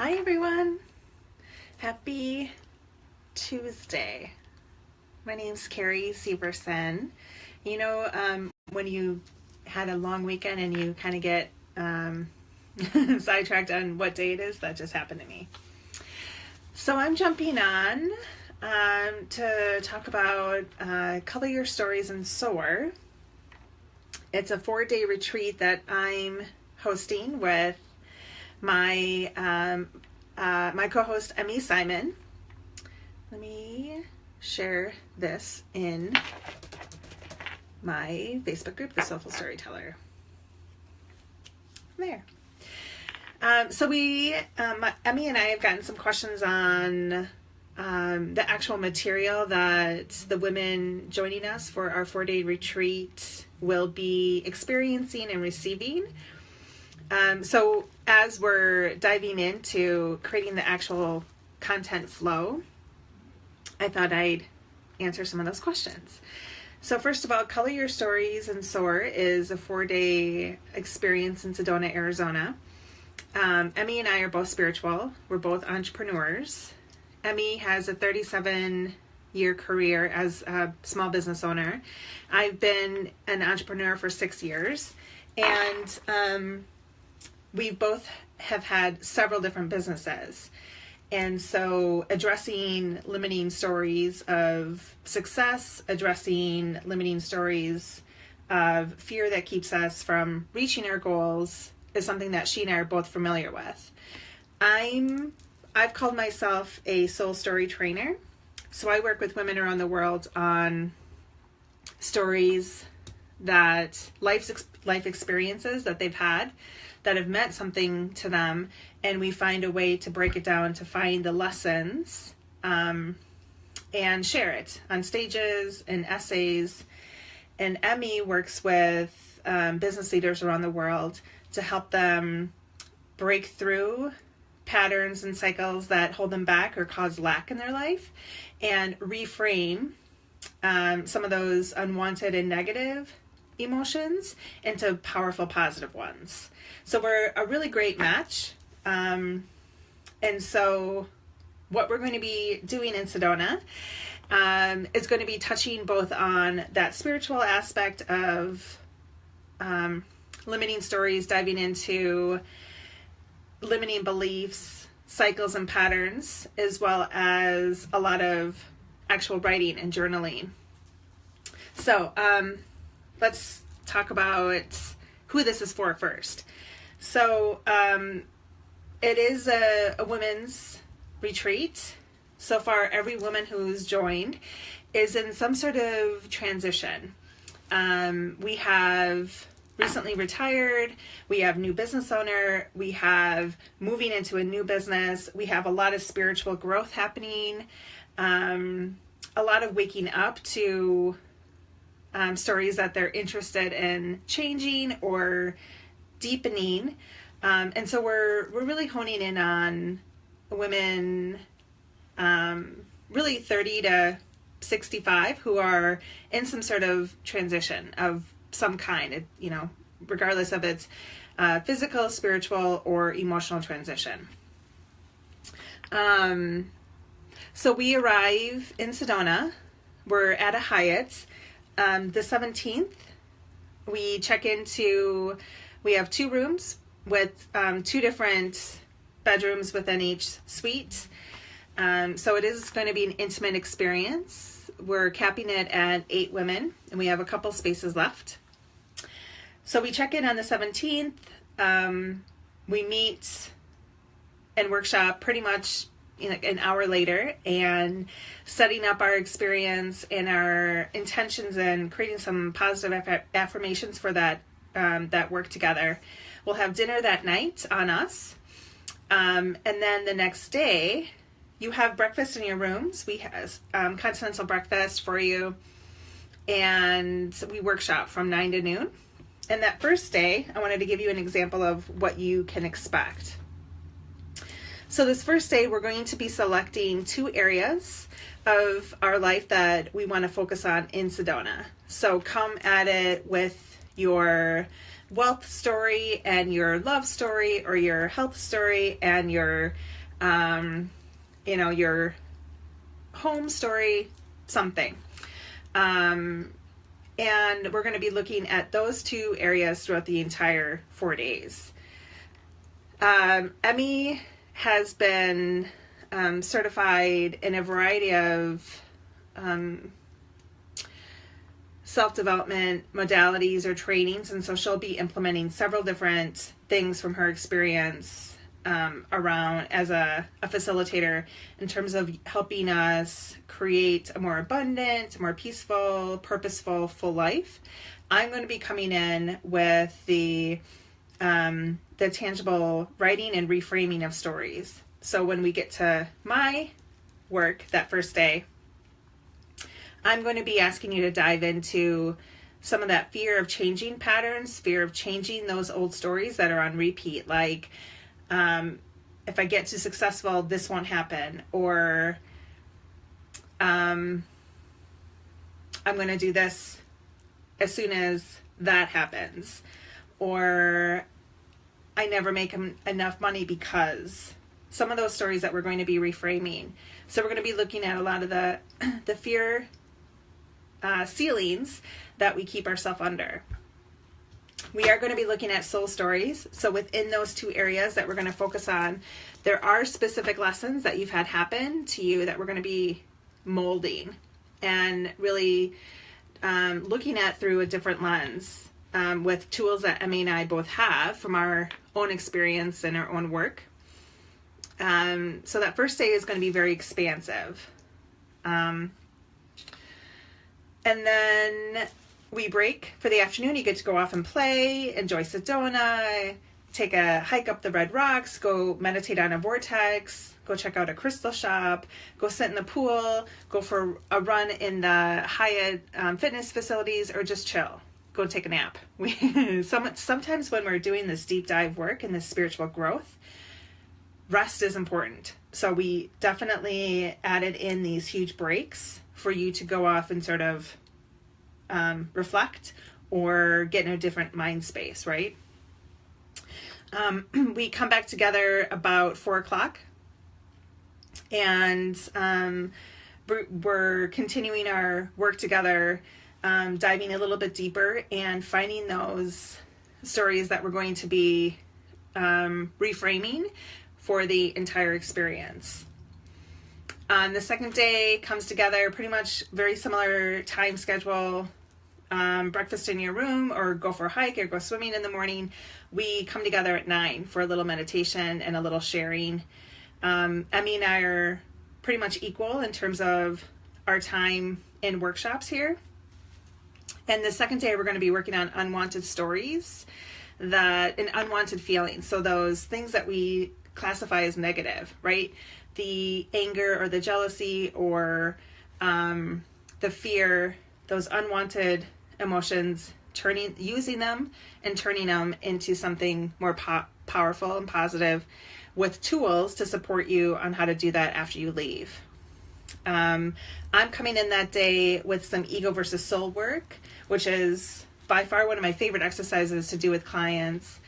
Hi everyone, happy Tuesday. My name's Carrie Severson. When you had a long weekend and you kind of get sidetracked on what day it is, that just happened to me. So I'm jumping on to talk about Color Your Stories and Soar. It's a 4-day retreat that I'm hosting with my co-host Emmy Simon. Let me share this in my Facebook group, The Soulful Storyteller. There. So Emmy and I have gotten some questions on the actual material that the women joining us for our 4-day retreat will be experiencing and receiving. So as we're diving into creating the actual content flow, I thought I'd answer some of those questions. So first of all, Color Your Stories and Soar is a 4-day experience in Sedona, Arizona. Emmy and I are both spiritual. We're both entrepreneurs. Emmy has a 37-year career as a small business owner. I've been an entrepreneur for 6 years, and we both have had several different businesses. And so addressing limiting stories of success, addressing limiting stories of fear that keeps us from reaching our goals is something that she and I are both familiar with. I've called myself a soul story trainer. So I work with women around the world on stories that life experiences that they've had that have meant something to them, and we find a way to break it down to find the lessons and share it on stages and essays. And Emmy works with business leaders around the world to help them break through patterns and cycles that hold them back or cause lack in their life, and reframe some of those unwanted and negative emotions into powerful positive ones. So we're a really great match. And so what we're going to be doing in Sedona is going to be touching both on that spiritual aspect of limiting stories, diving into limiting beliefs, cycles, and patterns, as well as a lot of actual writing and journaling. So let's talk about who this is for first. So it is a women's retreat. So far, every woman who's joined is in some sort of transition. We have recently retired, we have new business owner, we have moving into a new business, we have a lot of spiritual growth happening, a lot of waking up to stories that they're interested in changing or deepening. And so we're really honing in on women really 30 to 65 who are in some sort of transition of some kind, regardless of its physical, spiritual, or emotional transition. So we arrive in Sedona. We're at a Hyatt. The 17th, we check into, we have 2 rooms with 2 different bedrooms within each suite. So it is going to be an intimate experience. We're capping it at 8 women, and we have a couple spaces left. So we check in on the 17th. We meet and workshop pretty much an hour later, and setting up our experience and our intentions and creating some positive affirmations for that work together. We'll have dinner that night on us. And then the next day, you have breakfast in your rooms. We have continental breakfast for you, and we workshop from 9 to noon. And that first day, I wanted to give you an example of what you can expect. So this first day, we're going to be selecting 2 areas of our life that we want to focus on in Sedona. So come at it with your wealth story and your love story, or your health story and your, your home story, something. And we're going to be looking at those two areas throughout the entire 4 days. Emmy has been certified in a variety of self-development modalities or trainings, and so she'll be implementing several different things from her experience around as a facilitator in terms of helping us create a more abundant, more peaceful, purposeful, full life. I'm going to be coming in with the tangible writing and reframing of stories. So when we get to my work that first day, I'm going to be asking you to dive into some of that fear of changing patterns, fear of changing those old stories that are on repeat, like if I get too successful, this won't happen, or I'm going to do this as soon as that happens, or I never make enough money because. Some of those stories that we're going to be reframing. So we're going to be looking at a lot of the fear ceilings that we keep ourselves under. We are going to be looking at soul stories. So within those two areas that we're going to focus on, there are specific lessons that you've had happen to you that we're going to be molding and really looking at through a different lens with tools that Emmy and I both have from our own experience and our own work. So that first day is going to be very expansive. And then we break for the afternoon. You get to go off and play, enjoy Sedona, take a hike up the Red Rocks, go meditate on a vortex, go check out a crystal shop, go sit in the pool, go for a run in the Hyatt fitness facilities, or just chill. Go take a nap. Sometimes when we're doing this deep dive work and this spiritual growth, rest is important. So we definitely added in these huge breaks for you to go off and sort of reflect or get in a different mind space, right? We come back together about 4:00, and we're continuing our work together, diving a little bit deeper and finding those stories that we're going to be reframing for the entire experience. The second day comes together pretty much very similar time schedule, breakfast in your room, or go for a hike or go swimming in the morning. We come together at 9 for a little meditation and a little sharing. Emmy and I are pretty much equal in terms of our time in workshops here. And the second day we're going to be working on unwanted stories and unwanted feelings. So those things that we classify as negative, right? The anger or the jealousy or the fear, those unwanted emotions, using them and turning them into something more powerful and positive, with tools to support you on how to do that after you leave. I'm coming in that day with some ego versus soul work, which is by far one of my favorite exercises to do with clients,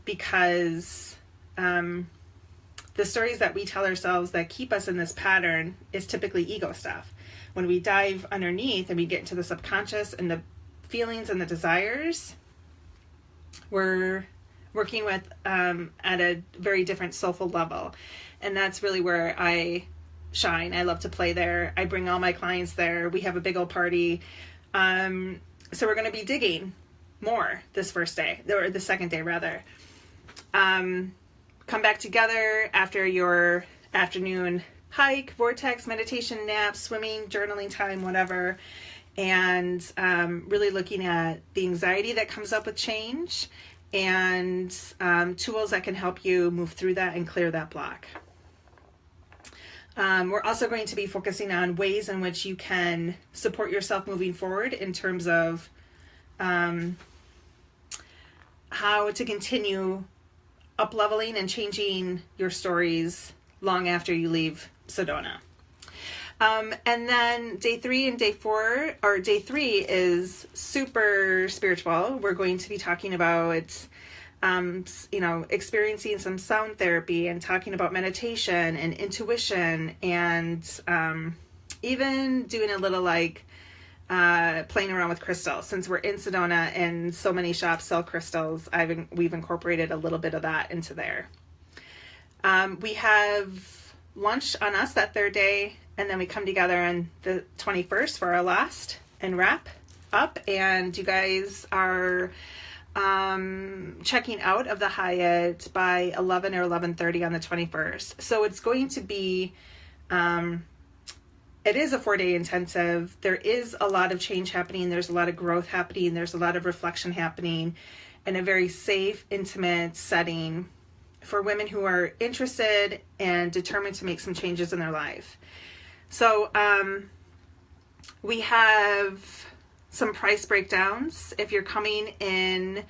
because the stories that we tell ourselves that keep us in this pattern is typically ego stuff. When we dive underneath and we get into the subconscious and the feelings and the desires, we're working with at a very different soulful level. And that's really where I shine. I love to play there. I bring all my clients there. We have a big old party. So we're going to be digging more this first day, or the second day rather. Come back together after your afternoon hike, vortex, meditation, nap, swimming, journaling time, whatever, and really looking at the anxiety that comes up with change and tools that can help you move through that and clear that block. We're also going to be focusing on ways in which you can support yourself moving forward in terms of how to continue up-leveling and changing your stories long after you leave Sedona. And then day 3 and day 4, or day 3 is super spiritual. We're going to be talking about, experiencing some sound therapy and talking about meditation and intuition, and even doing a little playing around with crystals. Since we're in Sedona and so many shops sell crystals, we've incorporated a little bit of that into there. We have lunch on us that third day, and then we come together on the 21st for our last and wrap up. And you guys are checking out of the Hyatt by 11 or 11:30 on the 21st. So it's going to be, it is a 4-day intensive. There is a lot of change happening. There's a lot of growth happening. There's a lot of reflection happening in a very safe, intimate setting for women who are interested and determined to make some changes in their life. So we have some price breakdowns. If you're coming in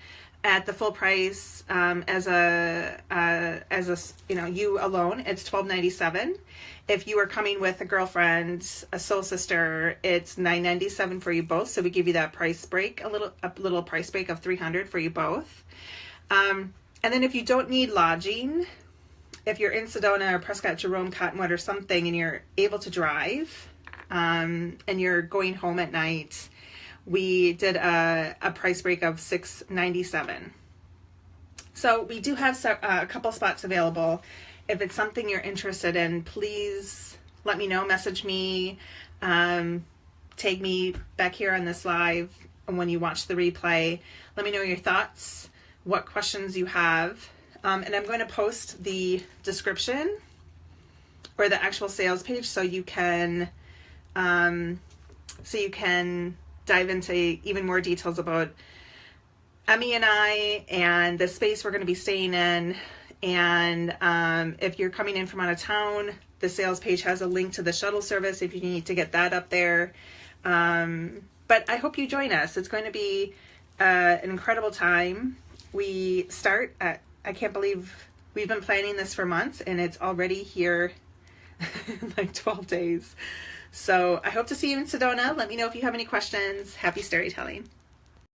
at the full price as you alone, it's $12.97. If you are coming with a girlfriend, a soul sister, it's $9.97 for you both. So we give you that price break, a little price break of $300 for you both. And then if you don't need lodging, if you're in Sedona or Prescott, Jerome, Cottonwood or something, and you're able to drive, and you're going home at night, we did a price break of $6.97. So we do have a couple spots available. If it's something you're interested in, please let me know, message me, tag me back here on this live when you watch the replay. Let me know your thoughts, what questions you have, and I'm going to post the description or the actual sales page so you can dive into even more details about Emmy and I and the space we're going to be staying in. And if you're coming in from out of town, the sales page has a link to the shuttle service if you need to get that up there. But I hope you join us. It's going to be an incredible time. We start at, I can't believe we've been planning this for months and it's already here in like 12 days. So I hope to see you in Sedona. Let me know if you have any questions. Happy storytelling.